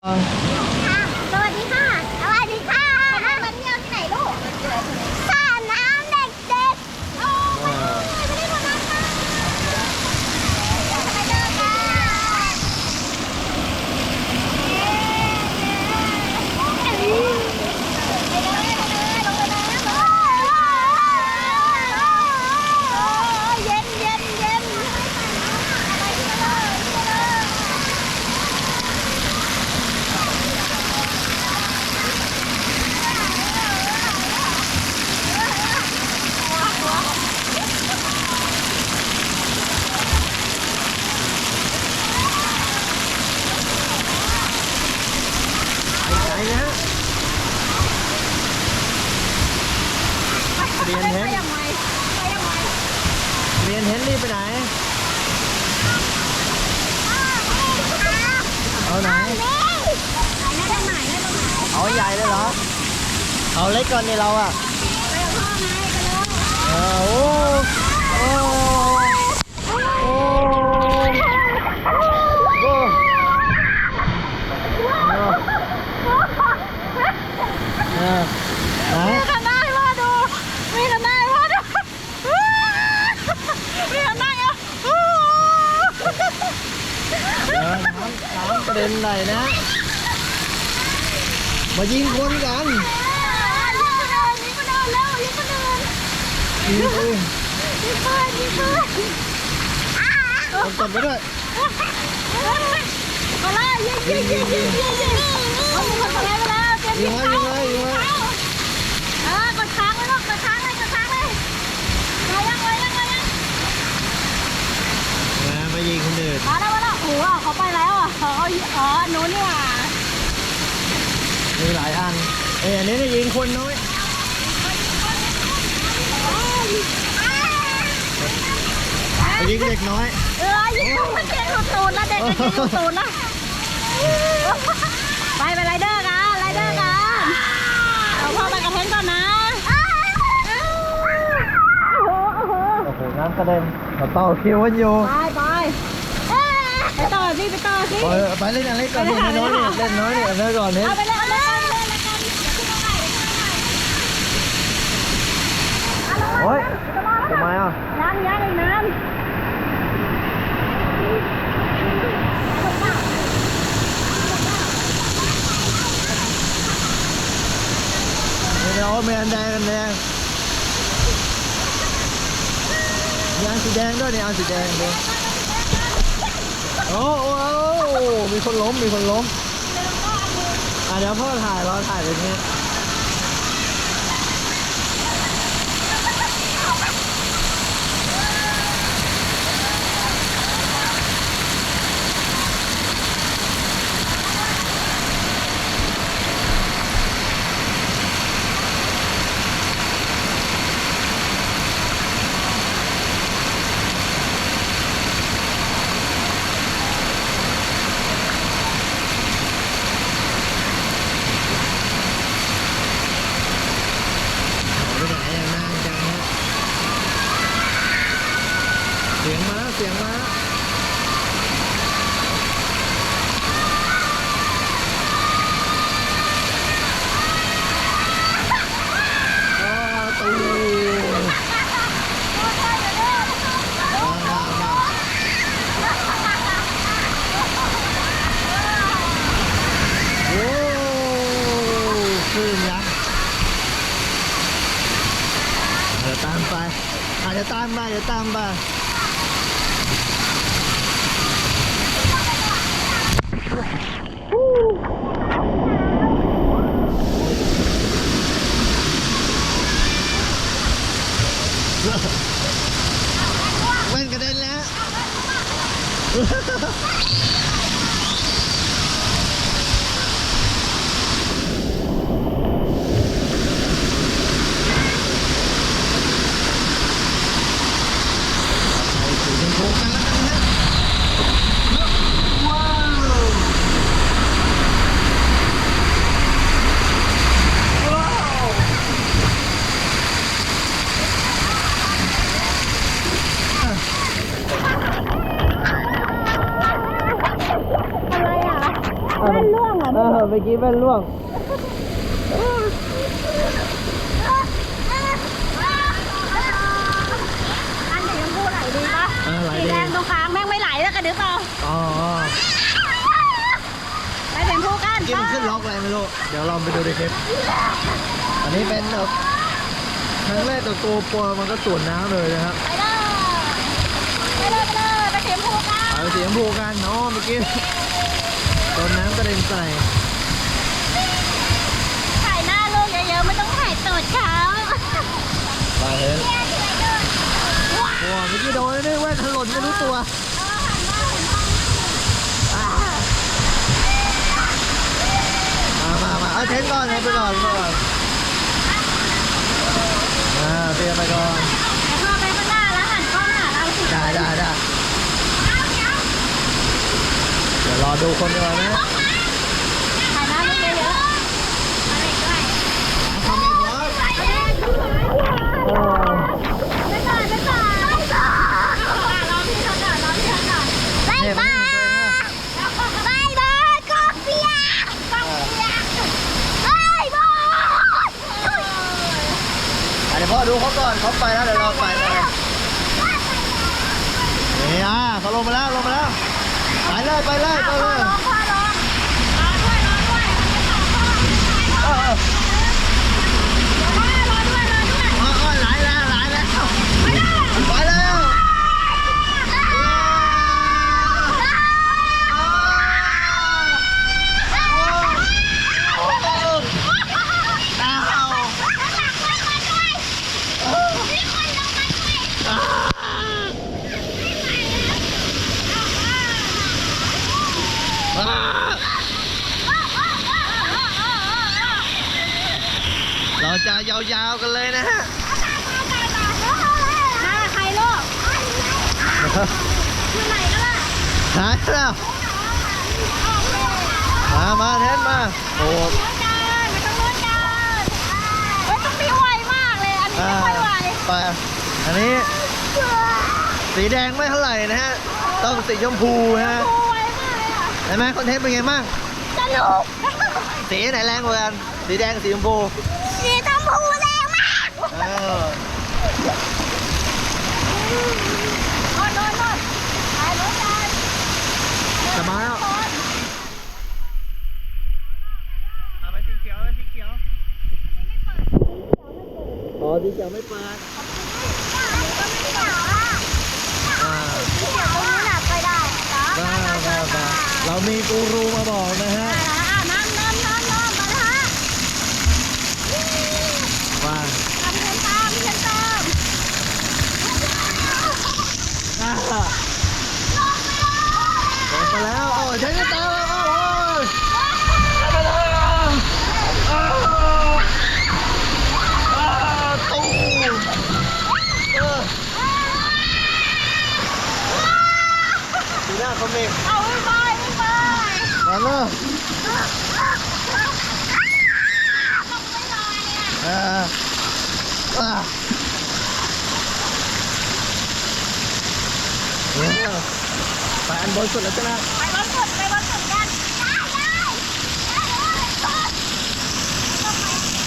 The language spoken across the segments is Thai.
ค่ะสวัสดีค่ะสวัสดีค่ะมาเที่ยวที่ไหนลูกสระน้ำเด็กๆโอ้ไม่ได้มานั่งค่ะไปเดินกันเย็นเย็นเย็นเรียนเห็นเรียนเห็นนี่ไปไหนเอาไหนเอาใหญ่เลยเหรอเอาเล็กก่อนนี่เราอ่ะโอ้โอ้โอ้โอ้ไหนมีกันได้ว่าดูมีกันได้ว่าดูมีกันได้อ่ะน้ำกระเด็นไหลนะมายิงคนกันยิงคนเดินแล้วยิงคนเดินยิงปืนเอากดไปด้วยมาเลยยิงเอามีคนกดแล้วไปแล้วเตรียมยิงเขากดค้างไว้ลูกกดค้างเลยมายังไปยิงคนอื่นมาแล้วโอ้โหเขาไปแล้วอ่ะหนูนี่หว่ามีหลายอันอันนี้ยิงคนน้อยยิงเด็กน้อยยิงมันเก่งสุดตูนนะเด็กเก่งสุดตูนนะไปไรเดอร์กันเอาพ่อไปกระเทนก่อนนะโอ้โหน้ำกระเด็นเราต่อคิวกันอยู่ไปต่อสิไปเล่นอะไรก่อนเล่นน้อยเล่นน้อยเล่นก่อนเนี่ยเอาไปเล่นโอ้ยทำไมอ่ะยังอีกน้ำเดี๋ยวแมนแดงกันแดงยางสีแดงด้วยเนี่ยยางสีแดงด้วยโอ้มีคนล้มเดี๋ยวพ่อถ่ายรอถ่ายแบบนี้เสียงมาตูโอ้ขึ้นยักษ์เดี๋ยวตามไปเดี๋ยวตามไปเว้นกระเด็นแล้ว เมื่อกี้แว่นร่วง อันสีชมพูไหลดีปะ ไหล สี ดี แดงตรงกลางแม่งไม่ไหลแล้วกระดึ๊บเอา อ๋อ ไปสีชมพูกัน กินขึ้นล็อกอะไรไม่รู้ เดี๋ยวลองไปดูในคลิปอันนี้เป็นแบบครั้งแรกตัวปัวมันก็สวนน้ำเลยนะครับ ไปเลยไปเลยไปสีชมพูกัน เอาสีชมพูกันเนาะเมื่อกี้โดนน้ำกระเด็นใส่ ถ่ายหน้าลูกเยอะๆไม่ต้องถ่ายตูดเขา ไปเห็นโอ้เมื่อกี้โดนนี่แว่นถล่นไม่รู้ตัวมาเอาเทนก่อนให้ไปก่อนเตรียมไปก่อน เดี๋ยวพ่อไปข้างหน้าแล้วหันกล้องหาเราสิ ได้เดี๋ยวรอดูคนก่อนนะ ถ่ายหน้าลูกเยอะๆอะไรด้วย ทำอีกเหรอ ไปก่อนรอพี่เขาก่อนบายบายกองเปียกบายบาย เดี๋ยวพ่อดูเขาก่อนเขาไปแล้วเดี๋ยวเราไปเลยนี่เขาลงมาแล้วไปเลย พ่อรอด้วยรอด้วย ไหลแล้วไปแล้วเราจะยาวๆกันเลยนะฮะ ใครลูกอยู่ไหนกันล่ะ หายแล้วมาเทนมาโอ้ ไม่ต้องลุ้นกันเฮ้ยต้องมีไวมากเลย อันนี้ไม่ค่อยไว ไปอันนี้สีแดงไม่เท่าไหร่นะฮะต้องสีชมพูฮะ โอ้ไวมากเลยอ่ะ เห็นไหมคอนเทนต์เป็นไงบ้าง สนุก สีไหนแรงกว่ากันสีแดงสีชมพู สีชมพูแรงมาก โน่นถ่ายรถกัน จะมาแล้วไปสีเขียวอ๋อสีเขียวไม่เปิดเรามีกูรูมาบอกนะฮะน้ำมานะฮะ ว่า ทำเงินตาม ลงไปแล้วโอ้ยใช้กันตาแล้วโอ้ยตู้สีหน้าคอมเมนต์ เอาไป มาเลยไปอันบนสุดแล้วใช่ไหม ไปบนสุดกัน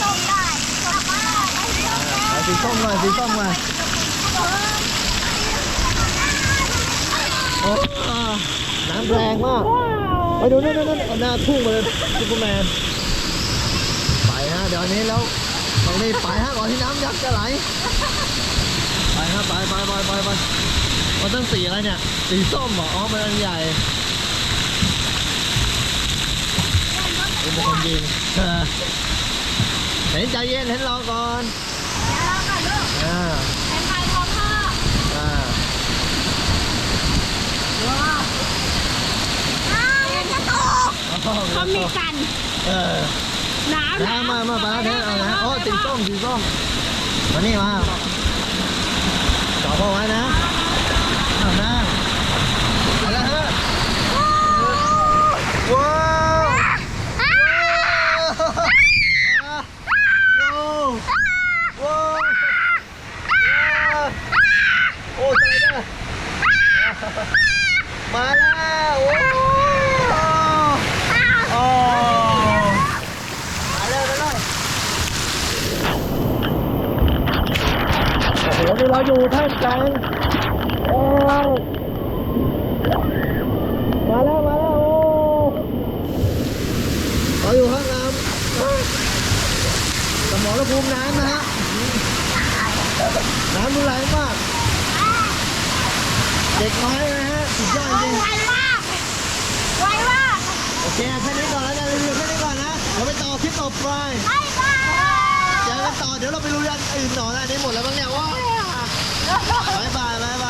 ส่งได้ส่งมาไปเที่ยวกัน เอาสีส้มมาโอ้น้ำแรงมากไปดูนั่นเอาหน้าพุ่งมาเลยซูเปอร์แมนไปฮะเดี๋ยวอันนี้แล้วตรงนี้ไปฮะก่อนที่น้ำยักษ์จะไหลไปฮะไปมันต้องสีอะไรเนี่ยสีส้มเหรออ๋อมันอันใหญ่เป็นคนยิงเห็นใจเย็นเห็นรอก่อน เดี๋ยวเราก่อนลูกเป็นไปพร้อมพ่อมันจะตกเขามีกันน้ำ มาไปแล้วเทนเอานะโอ้สีส้มมานี่มาต่อพ่อไว้นะเอาหน้าไปแล้วฮะว้าวโอ้ใจเด้อมาแล้วโอ้ อยู่ท่ามกลางโอ้ยมาแล้วโอ้เราอยู่ข้างน้ำสมรภูมิน้ำนะฮะน้ำรุนแรงมากเด็กน้อยนะฮะสุดยอดจริง ไวมากไวมาก โอเคแค่นี้ก่อนแล้วนะรีวิวแค่นี้ก่อนนะเดี๋ยวไปต่อคลิปต่อไป ไวมาก เจอกันต่อเดี๋ยวเราไปดูยันอื่นต่อนะอันนี้หมดแล้วบ้างเนี่ยว้าวบ๊ายบาย